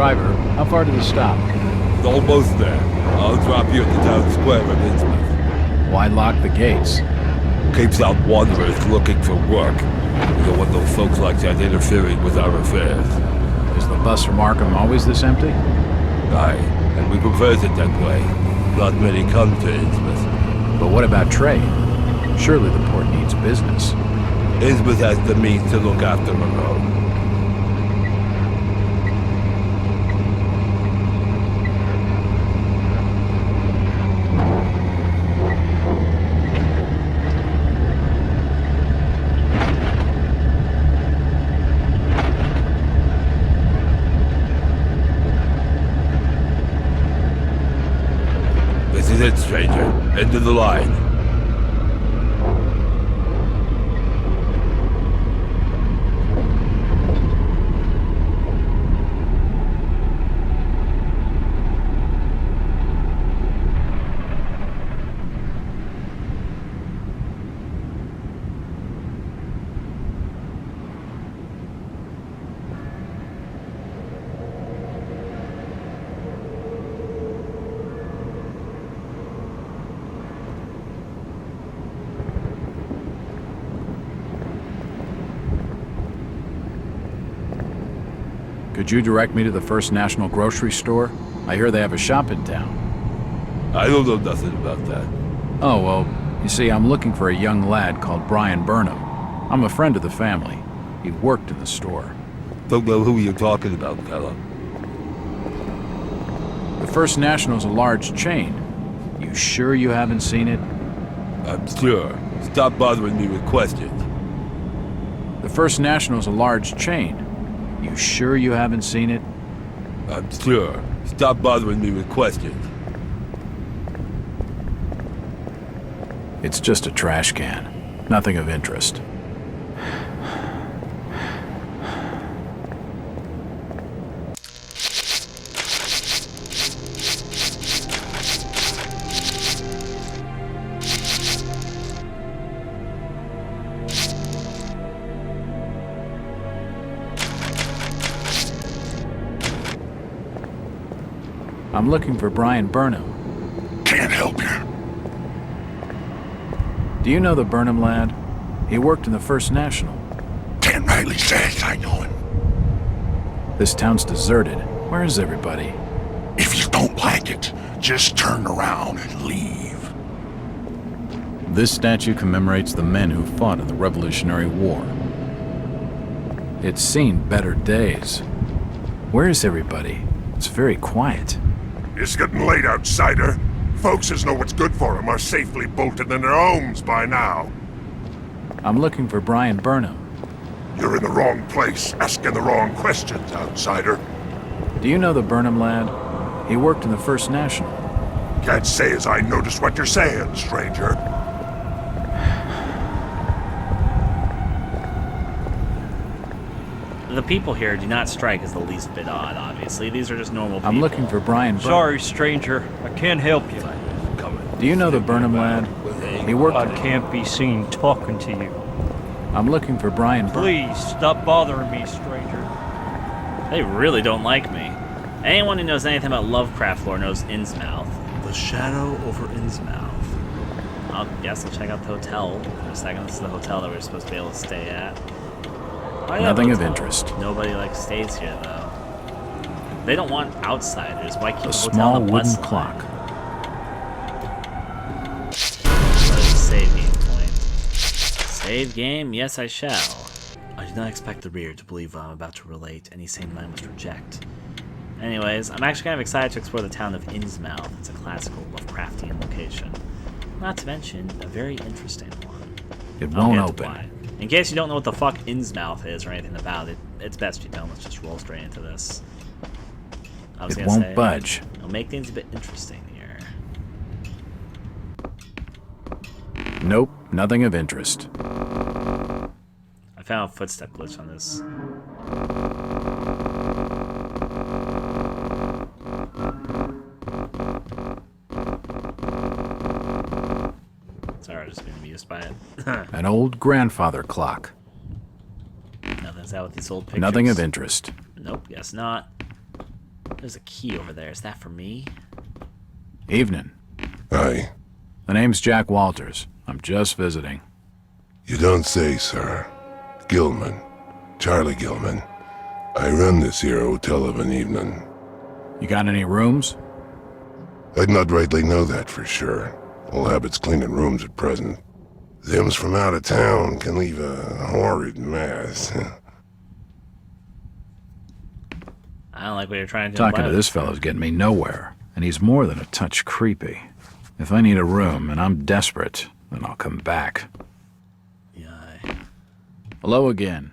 driver. How far to the stop? It's almost there. I'll drop you at the town square of Innsmouth. Why lock the gates? Keeps out wanderers looking for work. We don't want those folks like that interfering with our affairs. Is the bus from Arkham always this empty? Aye, and we prefers it that way. Not many come to Innsmouth. But what about trade? Surely the port needs business. Innsmouth has the means to look after her own. This is it, stranger. End of the line. Could you direct me to the First National grocery store? I hear they have a shop in town. I don't know nothing about that. Oh, well, you see, I'm looking for a young lad called Brian Burnham. I'm a friend of the family. He worked in the store. Don't know who you're talking about, fella. The First National's a large chain. You sure you haven't seen it? I'm sure. Stop bothering me with questions. The First National's a large chain. You sure you haven't seen it? I'm sure. Stop bothering me with questions. It's just a trash can. Nothing of interest. I'm looking for Brian Burnham. Can't help you. Do you know the Burnham lad? He worked in the First National. Can't rightly say I know him. This town's deserted. Where is everybody? If you don't like it, just turn around and leave. This statue commemorates the men who fought in the Revolutionary War. It's seen better days. Where is everybody? It's very quiet. It's getting late, outsider. Folks as know what's good for them are safely bolted in their homes by now. I'm looking for Brian Burnham. You're in the wrong place, asking the wrong questions, outsider. Do you know the Burnham lad? He worked in the First National. Can't say as I notice what you're saying, stranger. The people here do not strike as the least bit odd, obviously. These are just normal people. I'm looking for Brian Burnham. Sorry, stranger. I can't help you. Do you know the Burnham lad? He worked... I can't be seen talking to you. I'm looking for Brian Burnham. Please, stop bothering me, stranger. They really don't like me. Anyone who knows anything about Lovecraft lore knows Innsmouth. The shadow over Innsmouth. I guess I'll check out the hotel for a second. This is the hotel that we're supposed to be able to stay at. Nothing of interest. Nobody stays here though. They don't want outsiders. Why keep A the hotel small on the wooden bus line? clock. What is a save game point? Save game? Yes, I shall. I do not expect the reader to believe what I'm about to relate. Any sane mind must reject. Anyways, I'm actually kind of excited to explore the town of Innsmouth. It's a classical Lovecraftian location. Not to mention, a very interesting one. It won't open. Why. In case you don't know what the fuck Innsmouth is or anything about it, it's best you don't. Let's just roll straight into this. I was It gonna won't say, budge. It'll make things a bit interesting here. Nope, nothing of interest. I found a footstep glitch on this. Sorry, I just being amused by it. An old grandfather clock. Nothing's out with these old pictures. Nothing of interest. Nope, guess not. There's a key over there. Is that for me? Evening. Aye. The name's Jack Walters. I'm just visiting. You don't say, sir. Gillman. Charlie Gillman. I run this here hotel of an evening. You got any rooms? I'd not rightly know that for sure. All habits cleaning rooms at present. Them's from out of town can leave a horrid mess. I don't like what you're trying to do. Talking to this fellow's getting me nowhere, and he's more than a touch creepy. If I need a room and I'm desperate, then I'll come back. Yeah. Hello again.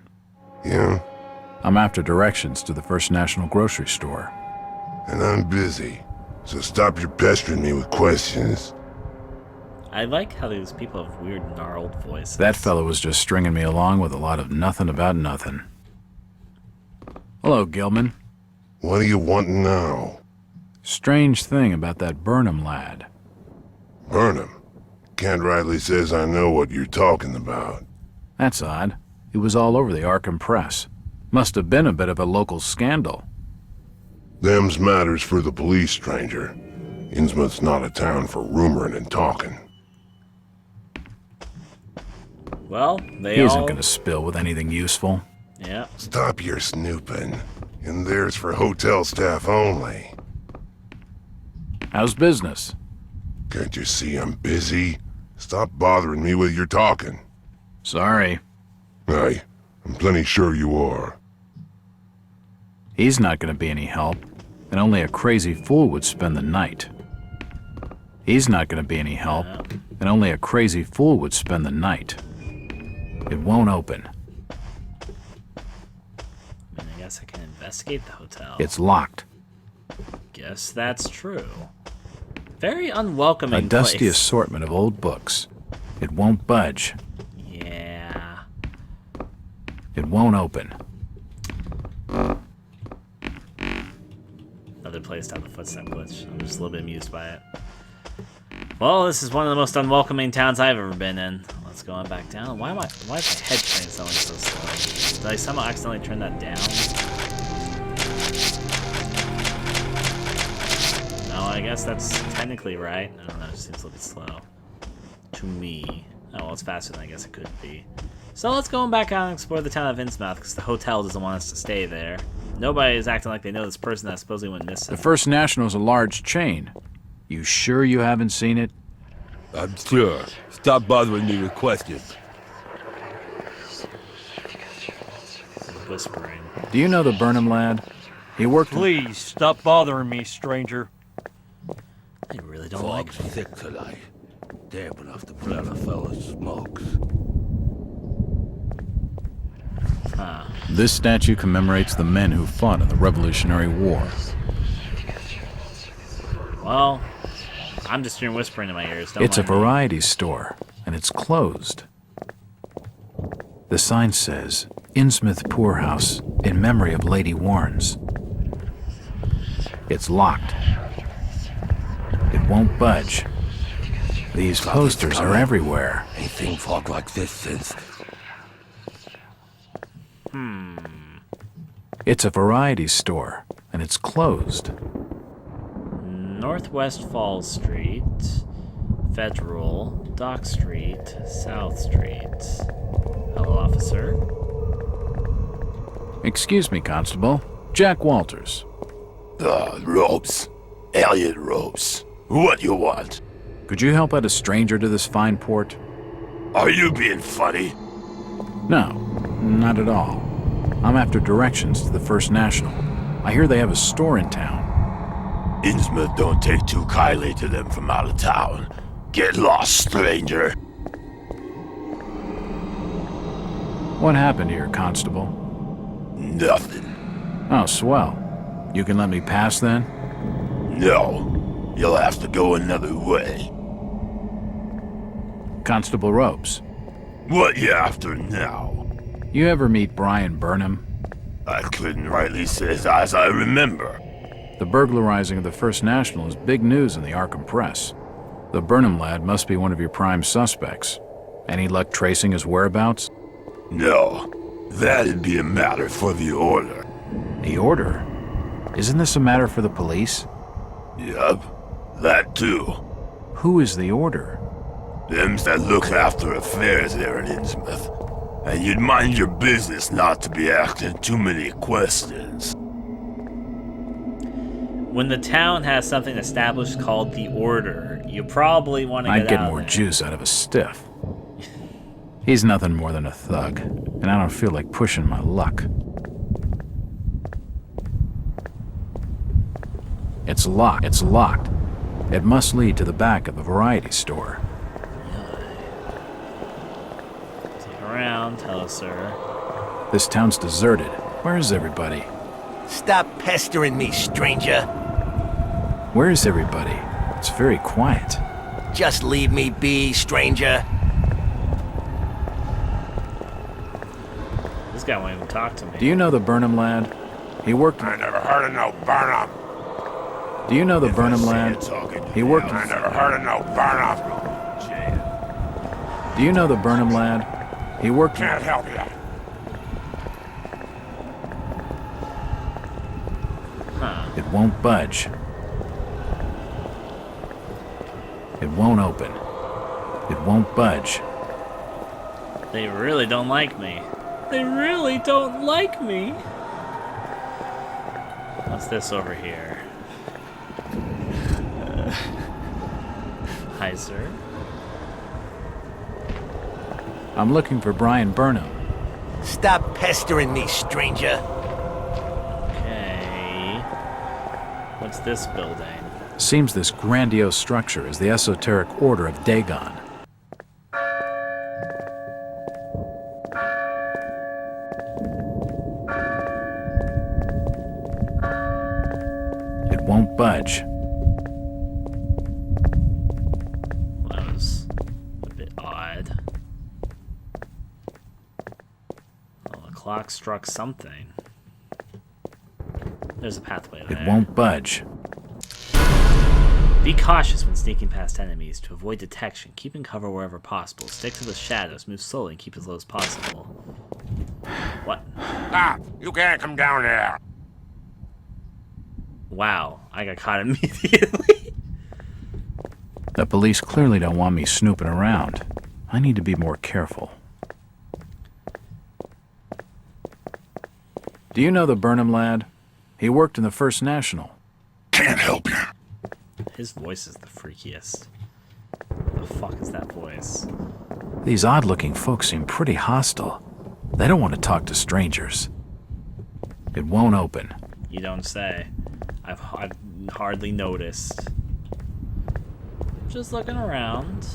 Yeah? I'm after directions to the First National grocery store. And I'm busy. So stop your pestering me with questions. I like how these people have weird gnarled voices. That fellow was just stringing me along with a lot of nothing about nothing. Hello, Gilman. What do you want now? Strange thing about that Burnham lad. Burnham. Can't rightly says I know what you're talking about. That's odd. It was all over the Arkham press. Must have been a bit of a local scandal. Them's matters for the police, stranger. Innsmouth's not a town for rumoring and talking. Well, He isn't gonna spill with anything useful. Yeah. Stop your snooping. And there's for hotel staff only. How's business? Can't you see I'm busy? Stop bothering me with your talking. Sorry. Aye, I'm plenty sure you are. He's not gonna be any help, and only a crazy fool would spend the night. He's not gonna be any help, and only a crazy fool would spend the night. It won't open. I mean, I guess I can investigate the hotel. It's locked. Guess that's true. Very unwelcoming A dusty place. assortment of old books. It won't budge. Yeah. It won't open. Another place to have a footstep glitch. I'm just a little bit amused by it. Well, this is one of the most unwelcoming towns I've ever been in. Let's go on back down. Why is my head train going so slow? Did I somehow accidentally turn that down? No, I guess that's technically right. I don't know, it just seems a little bit slow. To me. Oh, well, it's faster than I guess it could be. So let's go back out and explore the town of Innsmouth, because the hotel doesn't want us to stay there. Nobody is acting like they know this person that supposedly went missing. The First National is a large chain. You sure you haven't seen it? I'm sure. Stop bothering me with questions. Whispering. Do you know the Burnham lad? He worked... Please, stop bothering me, stranger. I really don't like Fog's thick tonight. Damp enough to put out a fella's smokes. Huh. This statue commemorates the men who fought in the Revolutionary War. Well, I'm just hearing whispering in my ears. Don't It's a mind me. variety store, and it's closed. The sign says, Innsmouth Poorhouse, in memory of Lady Warnes. It's locked. It won't budge. These posters are everywhere. Ain't seen fog like this since. It's a variety store, and it's closed. Northwest Falls Street, Federal, Dock Street, South Street. Hello, officer. Excuse me, Constable. Jack Walters. Ropes. Elliot Ropes. What you want? Could you help out a stranger to this fine port? Are you being funny? No, not at all. I'm after directions to the First National. I hear they have a store in town. Innsmouth don't take too kindly to them from out of town. Get lost, stranger. What happened here, Constable? Nothing. Oh, swell. You can let me pass then? No. You'll have to go another way. Constable Ropes. What you after now? You ever meet Brian Burnham? I couldn't rightly say as I remember. The burglarizing of the First National is big news in the Arkham press. The Burnham lad must be one of your prime suspects. Any luck tracing his whereabouts? No. That'd be a matter for the Order. The Order? Isn't this a matter for the police? Yup, that too. Who is the Order? Them's that look after affairs there in Innsmouth. And you'd mind your business not to be asking too many questions. When the town has something established called the Order, you probably want to get out I'd get of more there. juice out of a stiff. He's nothing more than a thug, and I don't feel like pushing my luck. It's locked. It's locked. It must lead to the back of a variety store. Take around, hello, sir. This town's deserted. Where is everybody? Stop pestering me, stranger. Where is everybody? It's very quiet. Just leave me be, stranger. This guy won't even talk to me. Do you know the Burnham lad? He worked... I never heard of no Burnham. Do you know the Burnham lad? He worked... I never heard of no Burnham. Do you know the Burnham lad? He worked... Can't help you. Huh. It won't budge. It won't open. It won't budge. They really don't like me. They really don't like me. What's this over here? Hi, sir. I'm looking for Brian Burnham. Stop pestering me, stranger. Okay. What's this building? Seems this grandiose structure is the esoteric Order of Dagon. It won't budge. That was a bit odd. Well, the clock struck something. There's a pathway there. It won't budge. Be cautious when sneaking past enemies to avoid detection. Keep in cover wherever possible. Stick to the shadows. Move slowly and keep as low as possible. What? Stop! You can't come down there. Wow, I got caught immediately. The police clearly don't want me snooping around. I need to be more careful. Do you know the Burnham lad? He worked in the First National. Can't help you. His voice is the freakiest. The fuck is that voice? These odd-looking folks seem pretty hostile. They don't want to talk to strangers. It won't open. You don't say. I've hardly noticed. Just looking around.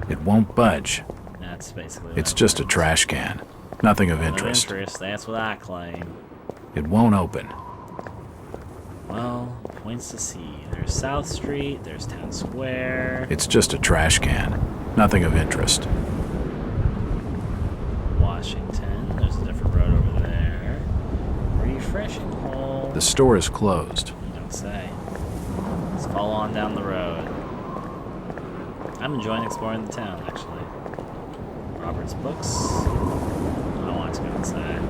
It won't budge. That's basically what It's I just a want. trash can. Nothing of No interest. That's what I claim. It won't open. Well, points to see. There's South Street, there's Town Square. It's just a trash can. Nothing of interest. Washington, there's a different road over there. Refreshing hole. The store is closed. You don't say. Let's follow on down the road. I'm enjoying exploring the town, actually. Robert's books. I don't want to go inside.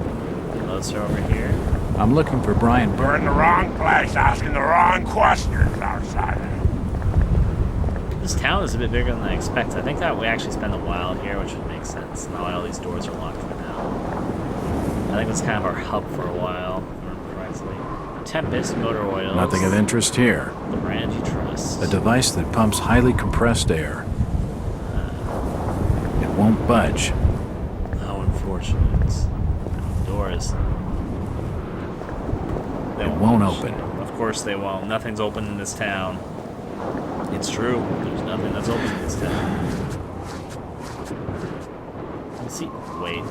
Loads are over here. I'm looking for Brian You're in the wrong place, asking the wrong questions, outsider. This town is a bit bigger than I expected. I think that we actually spend a while here, which would make sense. Not why all these doors are locked for now. I think it's kind of our hub for a while, if I remember correctly. Tempest, motor oils. Nothing of interest here. The brand you trust. A device that pumps highly compressed air. It won't budge. How unfortunate. Doors. They It won't open. Of course they won't. Nothing's open in this town. It's true. There's nothing that's open in this town. Let's see. Wait.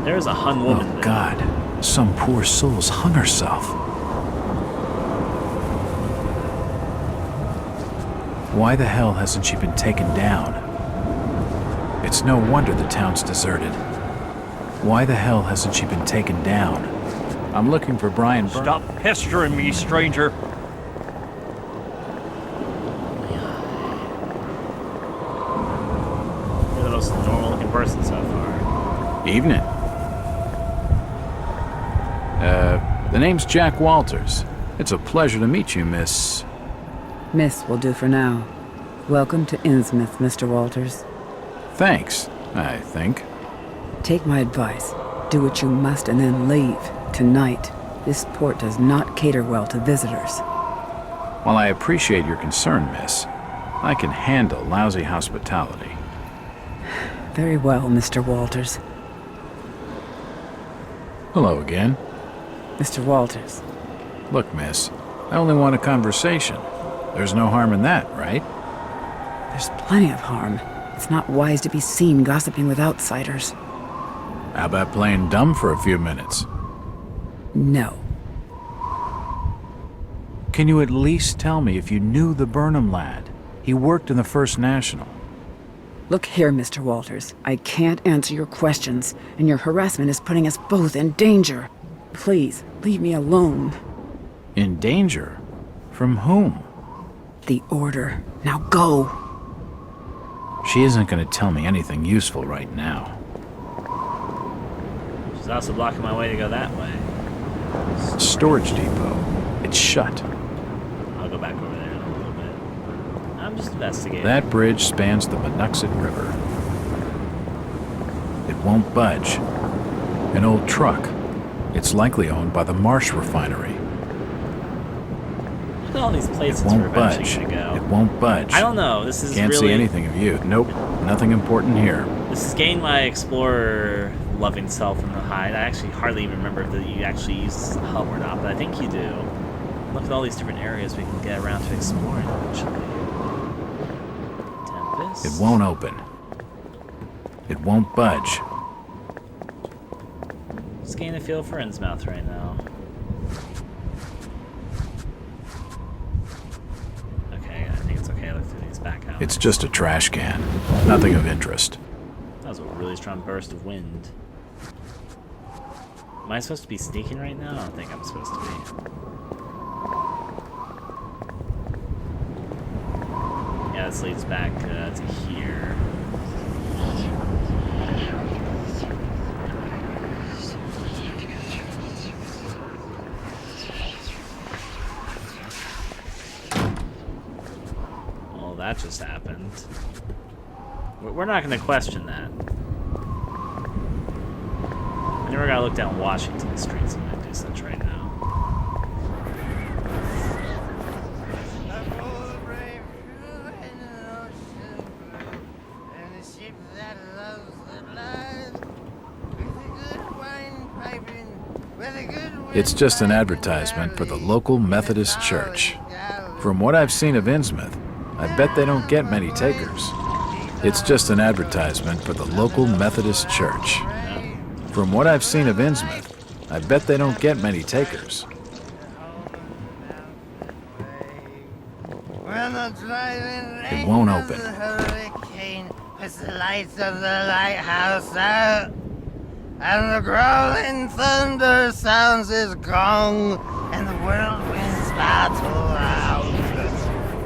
There's a hung woman Oh, there. God. Some poor soul's hung herself. Why the hell hasn't she been taken down? It's no wonder the town's deserted. Why the hell hasn't she been taken down? I'm looking for Brian Burnham. Stop pestering me, stranger. You're the most normal-looking person so far. Evening. The name's Jack Walters. It's a pleasure to meet you, Miss... Miss will do for now. Welcome to Innsmouth, Mr. Walters. Thanks, I think. Take my advice. Do what you must and then leave. Tonight. This port does not cater well to visitors. While I appreciate your concern, miss, I can handle lousy hospitality. Very well, Mr. Walters. Hello again. Mr. Walters. Look, miss, I only want a conversation. There's no harm in that, right? There's plenty of harm. It's not wise to be seen gossiping with outsiders. How about playing dumb for a few minutes? No. Can you at least tell me if you knew the Burnham lad? He worked in the First National. Look here, Mr. Walters. I can't answer your questions, and your harassment is putting us both in danger. Please, leave me alone. In danger? From whom? The Order. Now go! She isn't going to tell me anything useful right now. She's also blocking my way to go that way. Storage depot. It's shut. I'll go back over there in a little bit. I'm just investigating. That bridge spans the Monuxet River. It won't budge. An old truck. It's likely owned by the Marsh refinery. Look at all these places It we're won't budge. eventually gonna go. It won't budge. I don't know. This is Can't really... see anything of you. Nope. Nothing important here. This is getting my explorer loving self in the hide. I actually hardly even remember if you actually use this as a hub or not, but I think you do. Look at all these different areas we can get around to exploring eventually. Tempest. It won't open. It won't budge. Just getting a feel for Innsmouth right now. Okay, I think it's okay to look through these back out. It's just a trash can. Nothing of interest. That was a really strong burst of wind. Am I supposed to be sneaking right now? I don't think I'm supposed to be. Yeah, this leads back to here. Well, that just happened. We're not going to question that. I never got to look down Washington streets when I do such right now. It's just an advertisement for the local Methodist church. From what I've seen of Innsmouth, I bet they don't get many takers. It's just an advertisement for the local Methodist church. From what I've seen of Innsmouth, I bet they don't get many takers. It won't open. Puts the lights of the lighthouse out, and the growling thunder sounds his gong, and the whirlwinds battle round.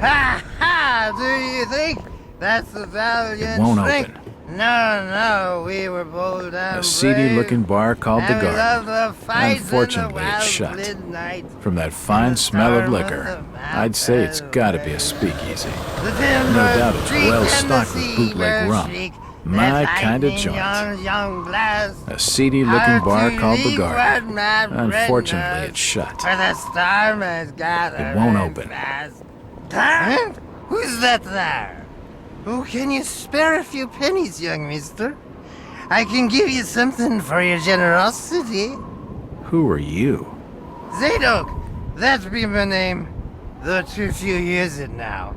Ha ha! Do you think that's the valiant It won't strength? open. No, we were bold and A seedy-looking bar called the and we loved Garden. the fights Unfortunately, in the it's wild shut. midnight. From that fine smell of liquor, I'd say it's gotta be a speakeasy. The timber No doubt it's creak well and the stocked with bootleg seabirds rum. shriek. My There's kind of lightning joint. young blast. A seedy-looking bar called the Garden. Garden. Unfortunately, it's shut. For the starman's gathering It won't open. fast. Huh? Who's that there? Oh, can you spare a few pennies, young mister? I can give you something for your generosity. Who are you? Zadok, that be my name. Though too few years it now.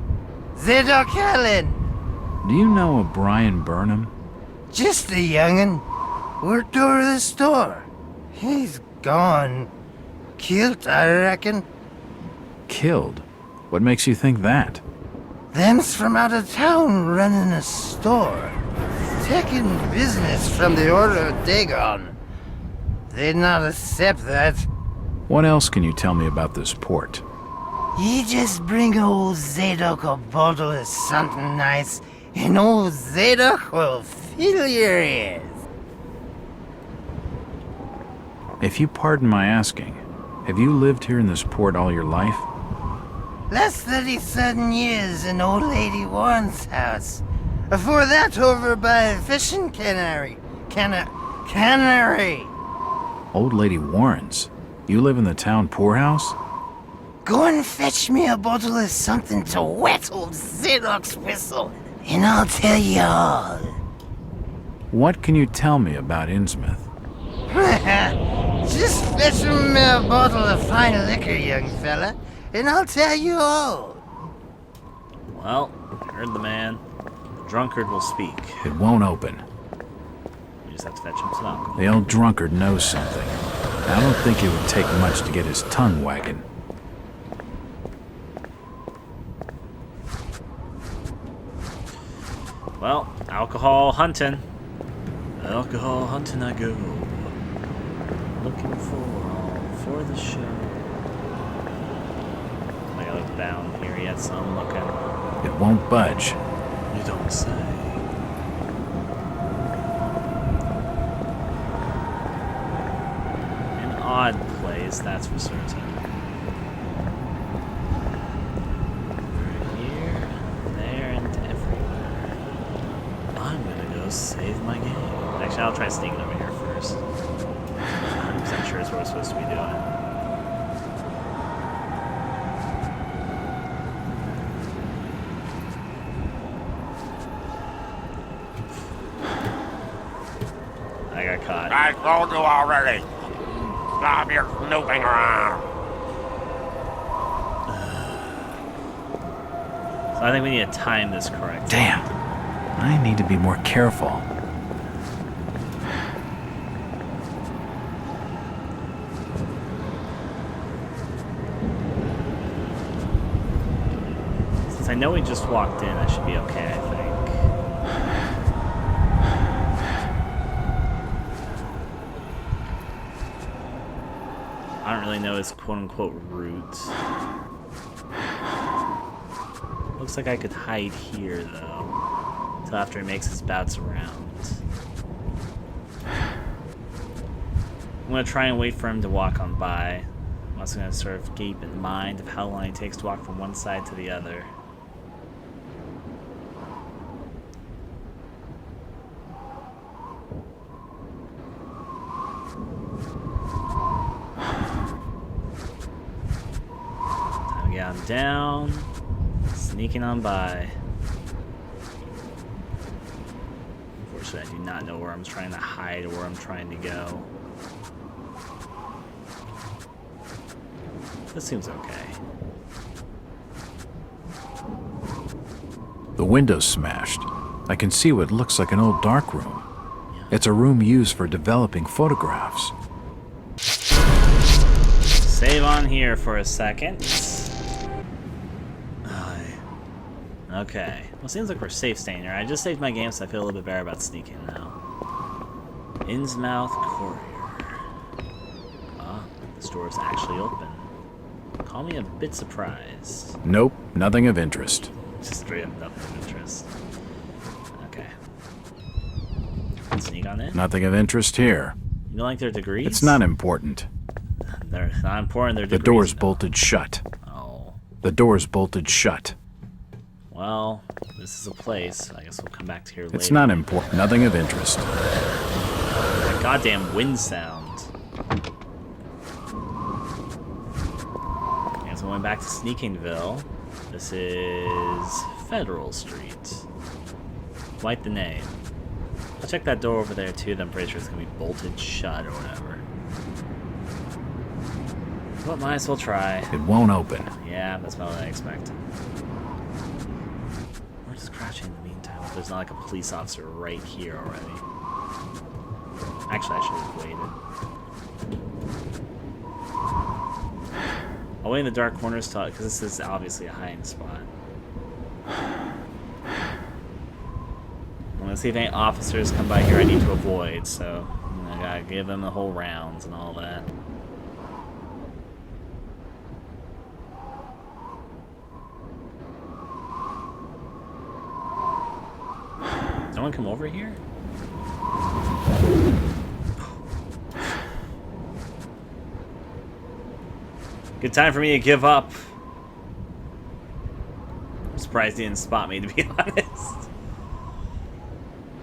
Zadok Allen. Do you know a Brian Burnham? Just a young'un. Worked over the store. He's gone. Killed, I reckon. Killed? What makes you think that? Them's from out of town running a store. Taking business from the Order of Dagon. They'd not accept that. What else can you tell me about this port? You just bring old Zadok a bottle of something nice, and old Zadok will fill your ears. If you pardon my asking, Have you lived here in this port all your life? Last 37 years in Old Lady Warren's house. Before that, over by fishing cannery. Cannery. Old Lady Warren's? You live in the town poorhouse? Go and fetch me a bottle of something to wet old Zadok's whistle, and I'll tell you all. What can you tell me about Innsmouth? Just fetch me a bottle of fine liquor, young fella, and I'll tell you all. Well, heard the man. The drunkard will speak. It won't open. We just have to fetch him some alcohol. The old drunkard knows something. I don't think it would take much to get his tongue wagging. Well, alcohol hunting. Alcohol hunting I go. Looking for the show. I gotta look down here yet, so I'm looking. It won't budge. You don't say. An odd place, that's for certain. Here, there, and everywhere. I'm gonna go save my game. Actually, I'll try sneaking over here first. I'm sure it's what we're supposed to be doing. I got caught. I told you already. Stop your snooping around. So I think we need to time this correctly. Damn. I need to be more careful. Since I know we just walked in, I should be okay, I think. I don't really know his quote-unquote route. Looks like I could hide here, though, until after he makes his bouts around. I'm gonna try and wait for him to walk on by. I'm also gonna sort of keep in mind of how long it takes to walk from one side to the other. Time to get him down, sneaking on by. Unfortunately, I do not know where I'm trying to hide or where I'm trying to go. This seems okay. The window's smashed. I can see what looks like an old darkroom. It's a room used for developing photographs. Save on here for a second. Okay. Well, seems like we're safe staying here. I just saved my game, so I feel a little bit better about sneaking now. Innsmouth Courier. Ah, the store is actually open. Call me a bit surprised. Nope, nothing of interest. Just straight up nothing of interest. Okay. Sneak on in? Nothing of interest here. You don't like their degrees? It's not important. They're not important, they're The degrees. door's though. bolted shut. Oh. The door's bolted shut. Well, this is a place. I guess we'll come back to here later. It's not important. Nothing of interest. That goddamn wind sound. Okay, so going back to Sneakingville. This is Federal Street. Quite the name. I'll check that door over there too, then I'm pretty sure it's gonna be bolted shut or whatever. But might as well try. It won't open. Yeah, that's about what I expected. We're just crouching in the meantime. If there's not like a police officer right here already. Actually, I should have waited. I'll wait in the dark corners because this is obviously a hiding spot. I'm gonna see if any officers come by here I need to avoid, so I gotta give them the whole rounds and all that. No one come over here? Good time for me to give up. I'm surprised he didn't spot me, to be honest.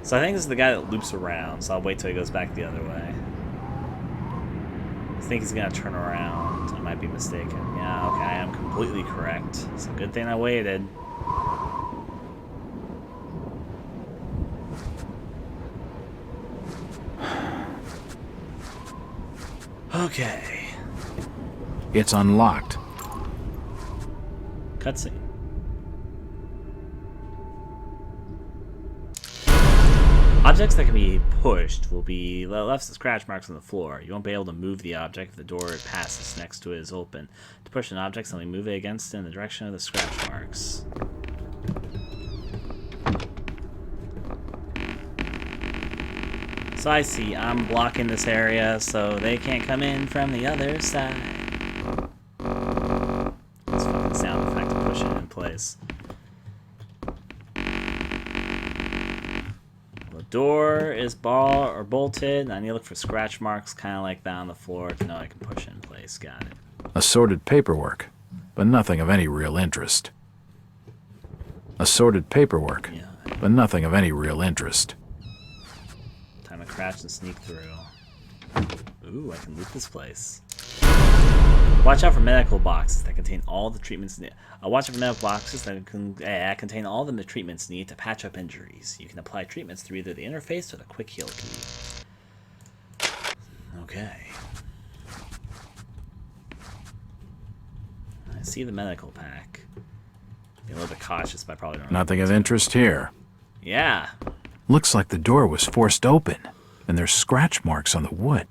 So I think this is the guy that loops around, so I'll wait till he goes back the other way. I think he's gonna turn around. I might be mistaken. Yeah, okay, I am completely correct. It's a good thing I waited. Okay. It's unlocked. Cutscene. Objects that can be pushed will be left as scratch marks on the floor. You won't be able to move the object if the door it passes next to it is open. To push an object, simply move it against it in the direction of the scratch marks. So I see I'm blocking this area so they can't come in from the other side. This fucking sound effect of pushing it in place. Door is bolted, and I need to look for scratch marks kind of like that on the floor to know I can push it in place. Got it. Assorted paperwork, but nothing of any real interest. Assorted paperwork, Yeah. but nothing of any real interest. Time to crash and sneak through. Ooh, I can loot this place. Watch out for medical boxes that contain all the treatments. Watch out for medical boxes that contain all the treatments needed to patch up injuries. You can apply treatments through either the interface or the quick heal key. Okay. I see the medical pack. Be a little bit cautious, but I probably don't. Nothing of interest here. Yeah. Looks like the door was forced open, and there's scratch marks on the wood.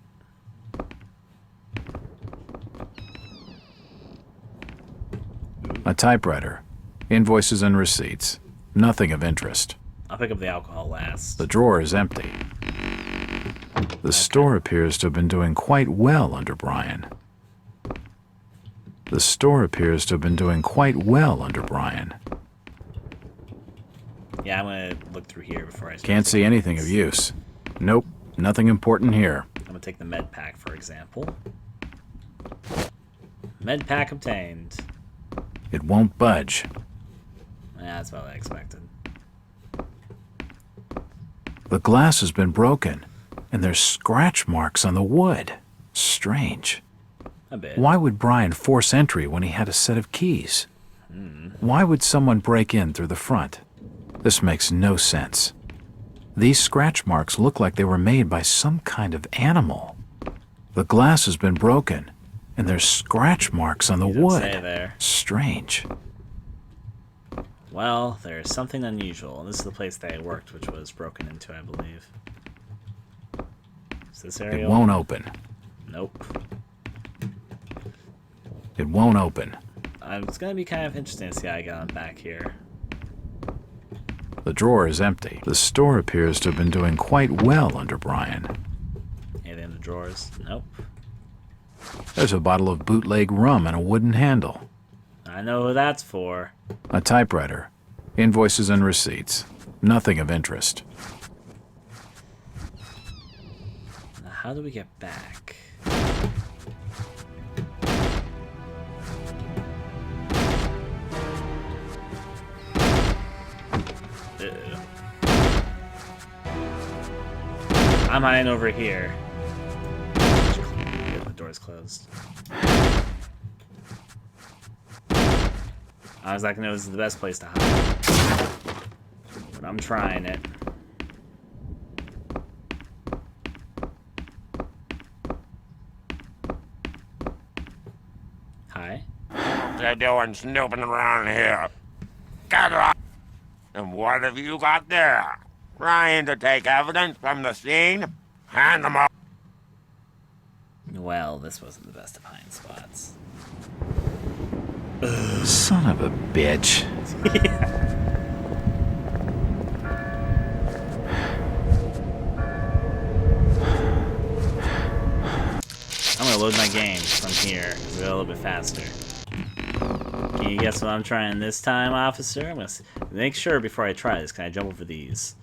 A typewriter, invoices and receipts. Nothing of interest. I'll pick up the alcohol last. The drawer is empty. The store appears to have been doing quite well under Brian. The store appears to have been doing quite well under Brian. Yeah, I'm gonna look through here before I. Can't see anything of use. Nope, nothing important here. I'm gonna take the med pack, for example. Med pack obtained. It won't budge. Yeah, that's what I expected. The glass has been broken, and there's scratch marks on the wood. Strange. A bit. Why would Brian force entry when he had a set of keys? Why would someone break in through the front? This makes no sense. These scratch marks look like they were made by some kind of animal. The glass has been broken, and there's scratch marks on the wood. Say there. Strange. Well, there's something unusual. This is the place that I worked, which was broken into, I believe. Is this area? It won't open. Nope. It won't open. It's gonna be kind of interesting to see how I got on back here. The drawer is empty. The store appears to have been doing quite well under Brian. Anything in the drawers? Nope. There's a bottle of bootleg rum and a wooden handle. I know who that's for. A typewriter, invoices and receipts. Nothing of interest. Now, how do we get back? I'm hiding over here. The door's closed. I was like, no, this is the best place to hide. But I'm trying it. Hi. What you doing snooping around here? Get up! And what have you got there? Trying to take evidence from the scene? Hand them up. Well, this wasn't the best of hiding spots. Son of a bitch. I'm gonna load my game from here, because it'll go a little bit faster. Can you guess what I'm trying this time, officer? I'm gonna make sure before I try this. Can I jump over these?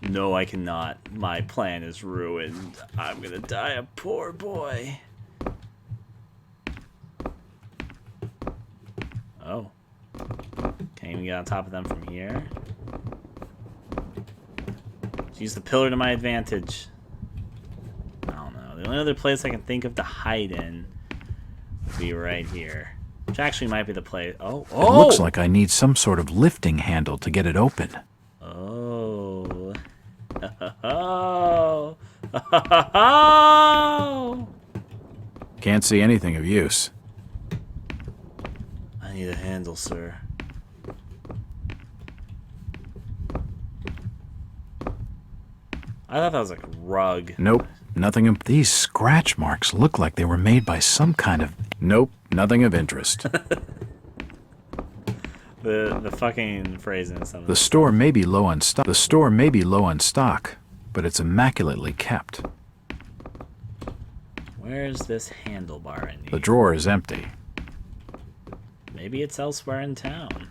No, I cannot. My plan is ruined. I'm gonna die a poor boy. Can't even get on top of them from here. Use the pillar to my advantage. I don't know. The only other place I can think of to hide in would be right here. Which actually might be the place. Oh! It looks like I need some sort of lifting handle to get it open. Oh. Oh. Oh. Can't see anything of use. I need a handle, sir. I thought that was like a rug. Nope, nothing of... These scratch marks look like they were made by some kind of... Nope, nothing of interest. The fucking phrasing and something. The store may be low on stock. The store may be low on stock, but it's immaculately kept. Where's this handlebar I need? The drawer is empty. Maybe it's elsewhere in town.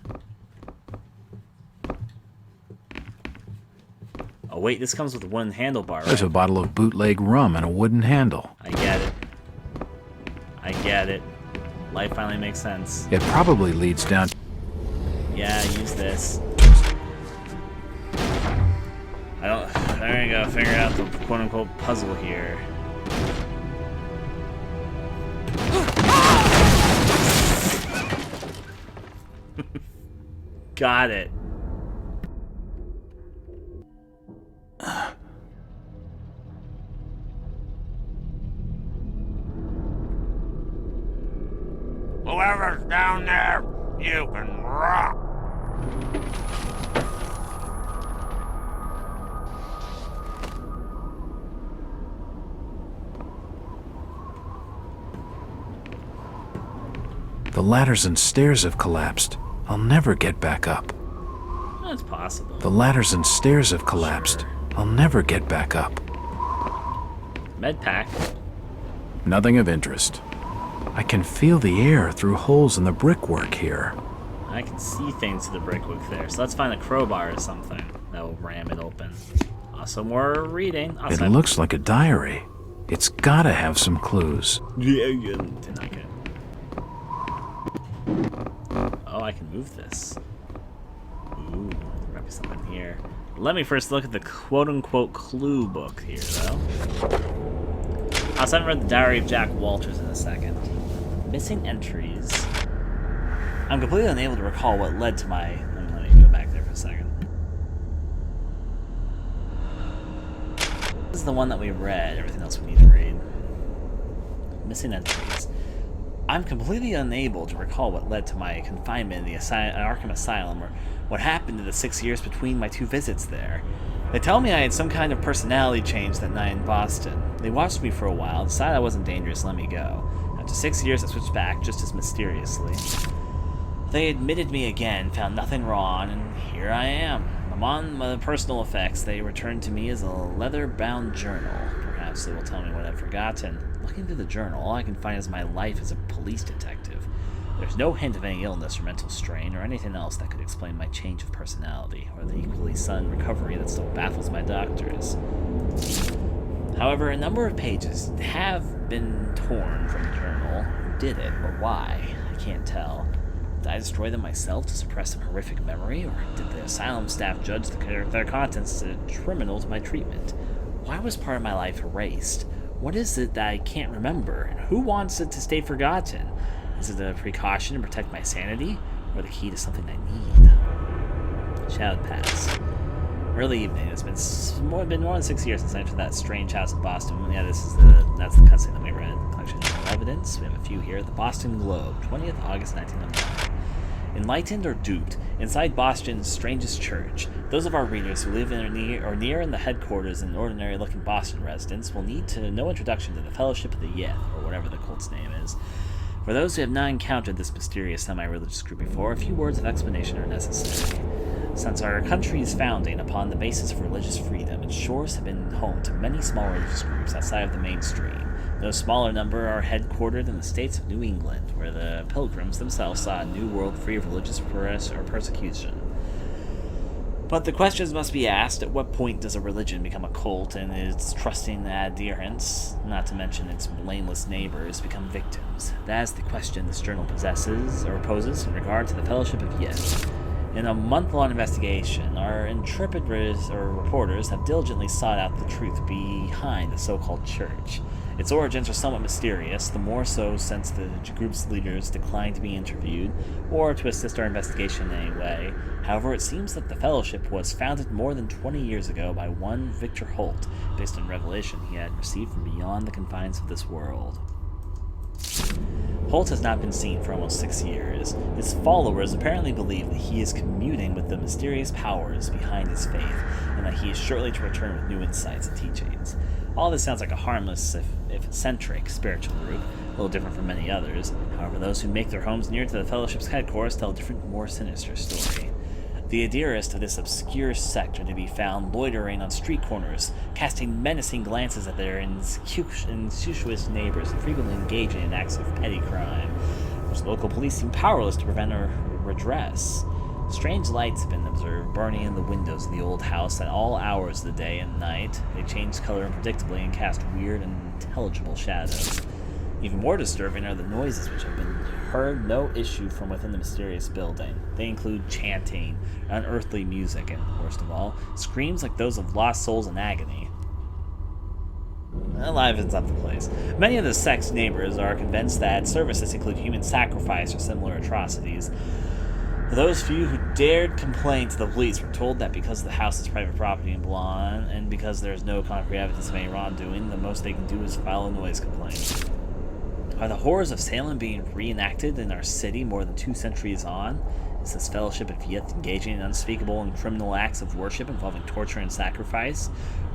Oh wait, this comes with a wooden handlebar, right? There's a bottle of bootleg rum and a wooden handle. I get it. I get it. Life finally makes sense. It probably leads down... Yeah, use this. There you go, figure out the quote-unquote puzzle here. Got it. Whoever's down there, you can rock. The ladders and stairs have collapsed. I'll never get back up. That's possible. The ladders and stairs have collapsed. Sure. I'll never get back up. Med pack. Nothing of interest. I can feel the air through holes in the brickwork here. I can see things through the brickwork there. So let's find a crowbar or something that will ram it open. Also more reading. It looks like a diary. It's gotta have some clues. Did not get. Oh, I can move this. Ooh, there might be something here. Let me first look at the quote-unquote clue book here, though. I also haven't read the Diary of Jack Walters in a second. Missing entries. I'm completely unable to recall what led to my... Let me go back there for a second. This is the one that we read. Everything else we need to read. Missing entries. I'm completely unable to recall what led to my confinement in the Arkham Asylum or what happened in the 6 years between my two visits there. They tell me I had some kind of personality change that night in Boston. They watched me for a while, decided I wasn't dangerous, let me go. After 6 years, I switched back just as mysteriously. They admitted me again, found nothing wrong, and here I am. Among the personal effects, they returned to me as a leather-bound journal. Perhaps they will tell me what I've forgotten. Looking through the journal, all I can find is my life as a police detective. There's no hint of any illness or mental strain or anything else that could explain my change of personality, or the equally sudden recovery that still baffles my doctors. However, a number of pages have been torn from the journal. Who did it, or why? I can't tell. Did I destroy them myself to suppress some horrific memory, or did the asylum staff judge their contents as detrimental to my treatment? Why was part of my life erased? What is it that I can't remember, and who wants it to stay forgotten? Is it a precaution to protect my sanity, or the key to something I need? Shadowed Pass. Early evening. It's been more than 6 years since I entered that strange house in Boston. Yeah, that's the cutscene that we read. Collection of evidence. We have a few here. The Boston Globe, 20th August 1909. Enlightened or duped, inside Boston's strangest church, those of our readers who live in or near in the headquarters in ordinary-looking Boston residents will need no introduction to the Fellowship of the Yeth, or whatever the cult's name is. For those who have not encountered this mysterious semi-religious group before, a few words of explanation are necessary. Since our country's founding upon the basis of religious freedom, its shores have been home to many small religious groups outside of the mainstream. No smaller number are headquartered in the states of New England, where the Pilgrims themselves saw a new world free of religious persecution. But the questions must be asked: at what point does a religion become a cult and its trusting adherents, not to mention its blameless neighbors, become victims? That is the question this journal poses in regard to the Fellowship of Yeth. In a month-long investigation, our intrepid reporters have diligently sought out the truth behind the so-called church. Its origins are somewhat mysterious, the more so since the group's leaders declined to be interviewed or to assist our investigation in any way. However, it seems that the Fellowship was founded more than 20 years ago by one Victor Holt, based on revelation he had received from beyond the confines of this world. Holt has not been seen for almost 6 years. His followers apparently believe that he is communing with the mysterious powers behind his faith, and that he is shortly to return with new insights and teachings. All this sounds like a harmless, if eccentric, spiritual group, a little different from many others. However, those who make their homes near to the Fellowship's headquarters tell a different, more sinister story. The adherents of this obscure sect are to be found loitering on street corners, casting menacing glances at their incestuous neighbors and frequently engaging in acts of petty crime, which local police seem powerless to prevent or redress. Strange lights have been observed burning in the windows of the old house at all hours of the day and night. They change color unpredictably and cast weird and unintelligible shadows. Even more disturbing are the noises which have been heard no issue from within the mysterious building. They include chanting, unearthly music, and, worst of all, screams like those of lost souls in agony. Livens up the place. Many of the sect's neighbors are convinced that services include human sacrifice or similar atrocities. Those few who dared complain to the police were told that because the house is private property in Blonde, and because there is no concrete evidence of any wrongdoing, the most they can do is file a noise complaint. Are the horrors of Salem being reenacted in our city more than 2 centuries on? Is this Fellowship of Yith engaging in unspeakable and criminal acts of worship involving torture and sacrifice?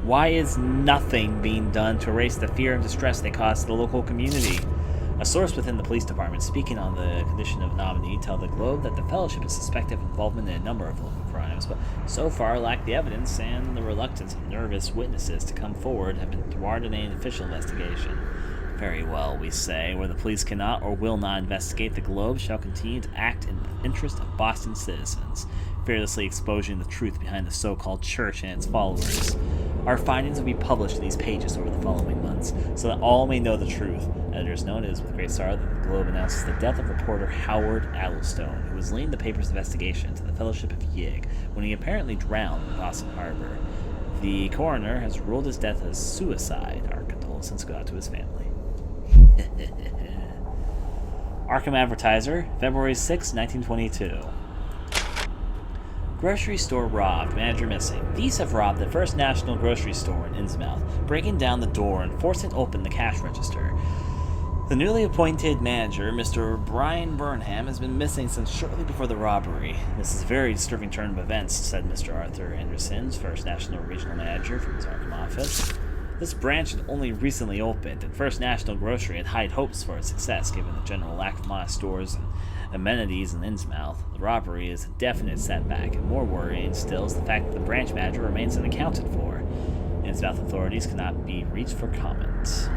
Why is nothing being done to erase the fear and distress they cause to the local community? A source within the police department speaking on the condition of nominee tell the Globe that the Fellowship is suspected of involvement in a number of local crimes, but so far lack the evidence, and the reluctance of nervous witnesses to come forward have been thwarted in an official investigation. Very well, we say. Where the police cannot or will not investigate, the Globe shall continue to act in the interest of Boston citizens, fearlessly exposing the truth behind the so-called church and its followers. Our findings will be published in these pages over the following months, so that all may know the truth. Editors know it is with great sorrow that the Globe announces the death of reporter Howard Addlestone, who was leading the paper's investigation into the Fellowship of Yig when he apparently drowned in Boston Harbor. The coroner has ruled his death as suicide. Our condolences go out to his family. Arkham Advertiser, February 6, 1922. Grocery store robbed, manager missing. Thieves have robbed the First National grocery store in Innsmouth, breaking down the door and forcing open the cash register. The newly appointed manager, Mr. Brian Burnham, has been missing since shortly before the robbery. This is a very disturbing turn of events, said Mr. Arthur Anderson, First National Regional Manager from his Arkham office. This branch had only recently opened, and First National Grocery had high hopes for its success given the general lack of modest stores and amenities in Innsmouth. The robbery is a definite setback, and more worrying still is the fact that the branch manager remains unaccounted for. Innsmouth authorities cannot be reached for comment.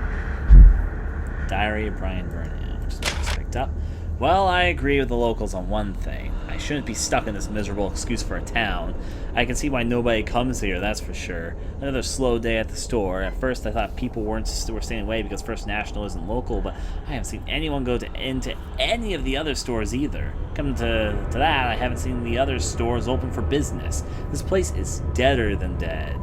Diary of Brian Burnham, which is what I just picked up. Well, I agree with the locals on one thing. I shouldn't be stuck in this miserable excuse for a town. I can see why nobody comes here, that's for sure. Another slow day at the store. At first I thought people were staying away because First National isn't local, but I haven't seen anyone go into any of the other stores either. Come to that, I haven't seen the other stores open for business. This place is deader than dead.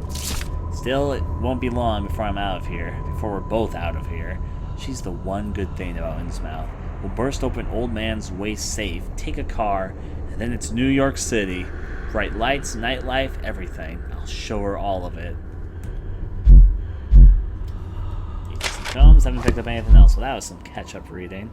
Still, it won't be long before I'm out of here, before we're both out of here. She's the one good thing about Innsmouth. We'll burst open old man's waste safe, take a car, and then it's New York City. Bright lights, nightlife, everything. I'll show her all of it. Some films, haven't picked up anything else, so that was some catch-up reading.